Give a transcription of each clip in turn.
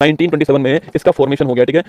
1927 में इसका फॉर्मेशन हो गया, ठीक है।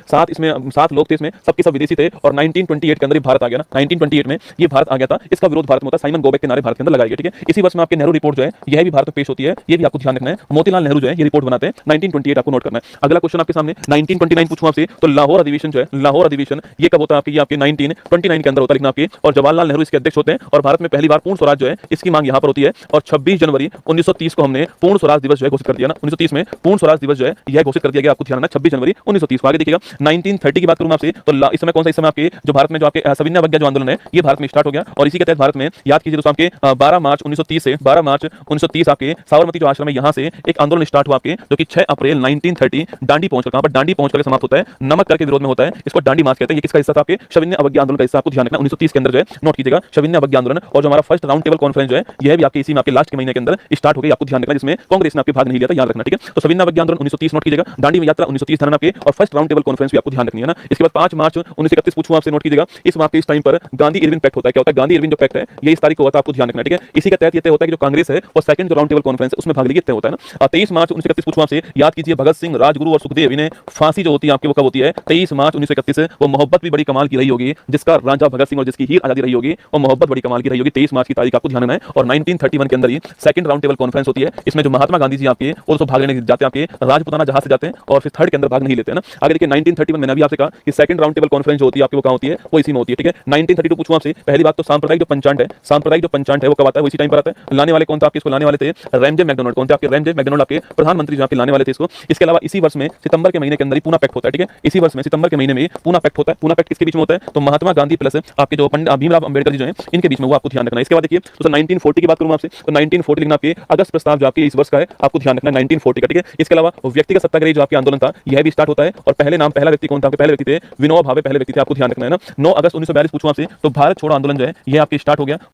सात लोग थे इसमें, सबके सब विदेशी थे और 1928 के अंदर ये भारत आ गया ना, 1928 में ये भारत आ गया था। इसका विरोध भारत में होता है, साइमन गोबेक के नारे भारत के अंदर लगाए गए, ठीक है। इसी वर्ष में आपके नेहरू रिपोर्ट जो है यह भी भारत में पेश होती है, ये भी आपको ध्यान रखना है। मोतीलाल नेहरू जो है ये रिपोर्ट बनाते हैं, 1928 आपको नोट करना है। अगला क्वेश्चन आपके सामने 1929 पूछूं आपसे, तो लाहौर अधिवेशन जो है, लाहौर अधिवेशन ये कब होता है आपके, ये आपके 1929 के अंदर होता है, लिखना आपके। और जवाहरलाल नेहरू इसके अध्यक्ष होते हैं और भारत में पहली बार पूर्ण स्वराज जो है इसकी मांग यहां पर होती है। और 26 जनवरी 1930 को हमने पूर्ण स्वराज दिवस जो है घोषित कर दिया ना, 1930 में पूर्ण स्वराज दिवस जो है यह घोषित कर दिया गया, आपको ध्यान रखना 26 जनवरी 1930 को। आगे देखिएगा 1930 की बात करूं आपसे, तो इस समय कौन सा, इस समय आपके जो भारत में जो आपके सविनय अवज्ञा जो आंदोलन है ये भारत में स्टार्ट हो गया। और इसी के तहत भारत में याद कीजिए दोस्तों आपके 12 मार्च 1930 से 12 मार्च 1930 आपके साबरमती जो आश्रम है यहां से एक आंदोलन स्टार्ट हुआ आपके, जो कि 6 अप्रैल 1930 डांडी पहुंचकर, कहां पर, डांडी पहुंचकर समाप्त होता है। नमक कर के विरोध में होता है, इसको डांडी मार्च कहते हैं। ये किसका हिस्सा था आपके, सविनय अवज्ञा आंदोलन का हिस्सा, आपको ध्यान रखना 1930 के अंदर जो है नोट कीजिएगा सविनय अवज्ञा आंदोलन। और जो हमारा फर्स्ट राउंड टेबल कॉन्फ्रेंस जो है यह भी आपके इसी में आपके लास्ट के महीने के अंदर स्टार्ट हो गई, आपको ध्यान रखना, जिसमें कांग्रेस ने आपके भाग नहीं लिया था, याद रखना, ठीक है। तो सविनय अवज्ञा आंदोलन 1930 नोट कीजिएगा, दांडी यात्रा 1930 ध्यान आपके, और फर्स्ट राउंड टेबल कॉन्फ्रेंस भी आपको ध्यान रखनी है ना। इसके बाद 5 मार्च 1931 पूछूं आपसे, नोट कीजिएगा इस माह के इस टाइम पर गांधी इरविन पैक्ट होता है। क्या होता है, गांधी इरविन जो पैक्ट है ये इस तारीख को होता है, आपको ध्यान रखना, ठीक है। इसी के तहत ये तय होता है कि जो कांग्रेस है और सेकंड जो राउंड टेबल कॉन्फ्रेंस है उसमें भाग लेगी, तय होता है ना। 23 मार्च 1931 पूछूं आपसे, याद कीजिए भगत सिंह, राजगुरु और सुखदेव इन्हें फांसी जो होती है आपकी वो कब होती है, 23 मार्च 1931। वो मोहब्बत भी बड़ी कमाल की रही होगी, जिसका राजा भगत सिंह और जिसकी हीर आजादी रही होगी, वो मोहब्बत बड़ी कमाल की रही होगी। 23 मार्च की तारीख आपको ध्यान रखना है। और 1931 के अंदर ही सेकंड राउंड टेबल कॉन्फ्रेंस होती है, इसमें जो महात्मा गांधी जी आपके वो तो भाग लेने जाते हैं, आपके राजपुताना जहाज से जाते हैं और फिर थर्ड के अंदर भाग नहीं लेते हैं ना। आगे देखिए 1931 मैंने अभी आपसे कहा कि सेकंड राउंड टेबल कॉन्फ्रेंस जो होती है आपकी वो कहां होती है, वो इसी में होती है, ठीक है। 1932 पूछूं आपसे, पहली बात तो सांप्रदायिक जो पंचांग है, सांप्रदायिक जो पंचांग है वो कब आता है, वो इसी टाइम पर आता है। लाने वाले कौन था आपके, इसको लाने वाले थे रैमजे मैकडोनाल्ड। कौन थे आपके, रैमजे मैकडोनाल्ड आपके प्रधानमंत्री जो आपके लाने वाले थे इसको। इसके अलावा इसी वर्ष में सितंबर के महीने के अंदर ही पूना पैक्ट होता है, ठीक है। इसी वर्ष में सितंबर के महीने में पूना पैक्ट होता है। पूना पैक्ट किसके बीच में होता है, तो महात्मा गांधी प्लस आपके जो पंडित भीमराव अंबेडकर जी जो हैं इनके बीच में, वो आपको ध्यान रखना है। इसके बाद देखिए तो 1940 की बात करूं आपसे, तो 1940 लिखना आपके अगस्त प्रस्ताव जो आपके इस वर्ष का है, आपको ध्यान रखना है 1940 का, ठीक है। इसके अलावा व्यक्तिगत सत्याग्रह जो आपके आंदोलन था यह भी स्टार्ट होता है। और पहला व्यक्ति कौन था, पहले व्यक्ति थे विनोबा भावे, पहले व्यक्ति थे, आपको ध्यान रखना है ना। 9 अगस्त 1942 पूछूं आपसे, तो भारत छोड़ो आंदोलन जो है यह आपके स्टार्ट हो गया।